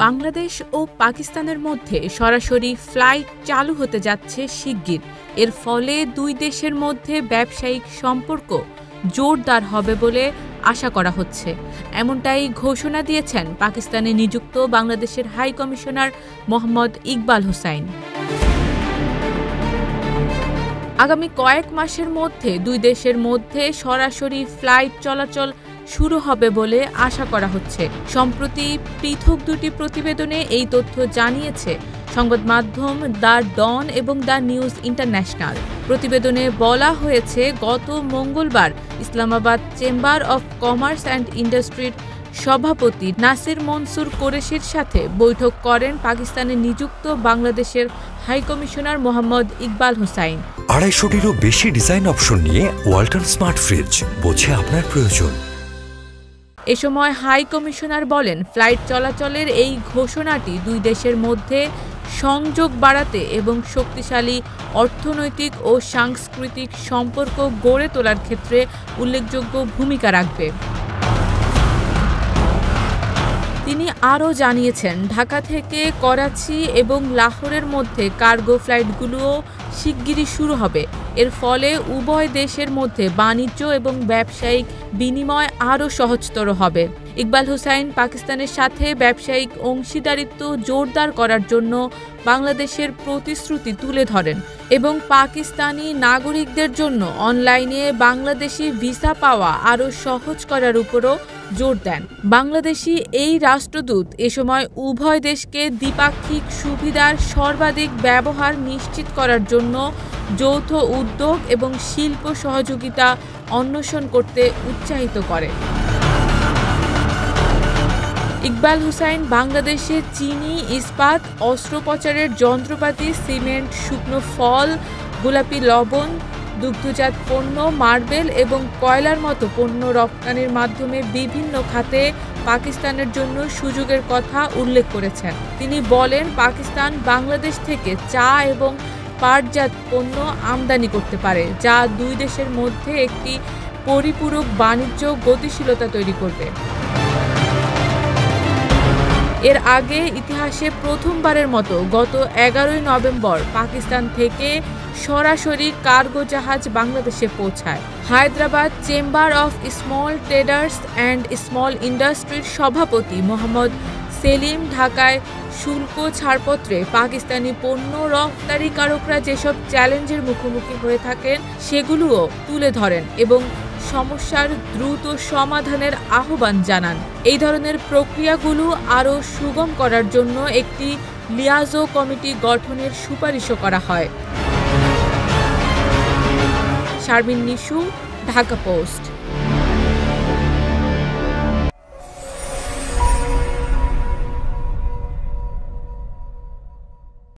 বাংলাদেশ ও পাকিস্তানের মধ্যে সরাসরি ফ্লাইট চালু হতে যাচ্ছে শিগগির। এর ফলে দুই দেশের মধ্যে ব্যবসায়িক সম্পর্ক জোরদার হবে বলে আশা করা হচ্ছে। এমনটাই ঘোষণা দিয়েছেন পাকিস্তানে নিযুক্ত বাংলাদেশের হাই কমিশনার মোহাম্মদ ইকবাল হোসাইন। আগামী কয়েক মাসের মধ্যে দুই দেশের মধ্যে সরাসরি ফ্লাইট চলাচল শুরু হবে বলে আশা করা হচ্ছে। সম্প্রতি পৃথক দুটি প্রতিবেদনে এই তথ্য জানিয়েছে সংবাদ মাধ্যম দ্য ডন এবং দ্য নিউজ ইন্টারন্যাশনাল। প্রতিবেদনে বলা হয়েছে, গত মঙ্গলবার Islamabad chamber of commerce and ইন্ডাস্ট্রির সভাপতি নাসির মনসুর কোরেশির সাথে বৈঠক করেন পাকিস্তানে নিযুক্ত বাংলাদেশের হাই কমিশনার মোহাম্মদ ইকবাল হোসাইন। 250-টিরও বেশি ডিজাইন অপশন নিয়ে ওয়ালটন স্মার্ট ফ্রিজ, বোঝে আপনার প্রয়োজন। এ সময় হাই কমিশনার বলেন, ফ্লাইট চলাচলের এই ঘোষণাটি দুই দেশের মধ্যে সংযোগ বাড়াতে এবং শক্তিশালী অর্থনৈতিক ও সাংস্কৃতিক সম্পর্ক গড়ে তোলার ক্ষেত্রে উল্লেখযোগ্য ভূমিকা রাখবে। তিনি আরও জানিয়েছেন, ঢাকা থেকে করাচি এবং লাহোরের মধ্যে কার্গো ফ্লাইটগুলোও শিগগিরই শুরু হবে। এর ফলে উভয় দেশের মধ্যে বাণিজ্য এবং ব্যবসায়িক বিনিময় আরও সহজতর হবে। ইকবাল হোসাইন পাকিস্তানের সাথে ব্যবসায়িক অংশীদারিত্ব জোরদার করার জন্য বাংলাদেশের প্রতিশ্রুতি তুলে ধরেন এবং পাকিস্তানি নাগরিকদের জন্য অনলাইনে বাংলাদেশি ভিসা পাওয়া আরও সহজ করার উপরও জোর দেন। বাংলাদেশি এই রাষ্ট্রদূত এ সময় উভয় দেশকে দ্বিপাক্ষিক সুবিধার সর্বাধিক ব্যবহার নিশ্চিত করার জন্য যৌথ উদ্যোগ এবং শিল্প সহযোগিতা অন্বেষণ করতে উৎসাহিত করে। ইকবাল হোসাইন বাংলাদেশে চিনি, ইস্পাত, অস্ত্রোপচারের যন্ত্রপাতি, সিমেন্ট, শুকনো ফল, গোলাপি লবণ, দুগ্ধজাত পণ্য, মার্বেল এবং কয়লার মতো পণ্য রপ্তানির মাধ্যমে বিভিন্ন খাতে পাকিস্তানের জন্য সুযোগের কথা উল্লেখ করেছেন। তিনি বলেন, পাকিস্তান বাংলাদেশ থেকে চা এবং পাটজাত পণ্য আমদানি করতে পারে, যা দুই দেশের মধ্যে একটি পরিপূরক বাণিজ্য গতিশীলতা তৈরি করবে। এর আগে ইতিহাসে প্রথমবারের মতো গত 11 নভেম্বর পাকিস্তান থেকে সরাসরি কার্গো জাহাজ বাংলাদেশে পৌঁছায়। Hyderabad chamber of small traders and small ইন্ডাস্ট্রির সভাপতি মোহাম্মদ সেলিম ঢাকায় শুল্ক ছাড়পত্রে পাকিস্তানি পণ্য রপ্তানিকারকরা যেসব চ্যালেঞ্জের মুখোমুখি হয়ে থাকেন সেগুলোও তুলে ধরেন এবং সমস্যার দ্রুত সমাধানের আহ্বান জানান। এই ধরনের প্রক্রিয়াগুলো আরও সুগম করার জন্য একটি লিয়াজো কমিটি গঠনের সুপারিশও করা হয়। শারমিন নিশু, ঢাকা পোস্ট।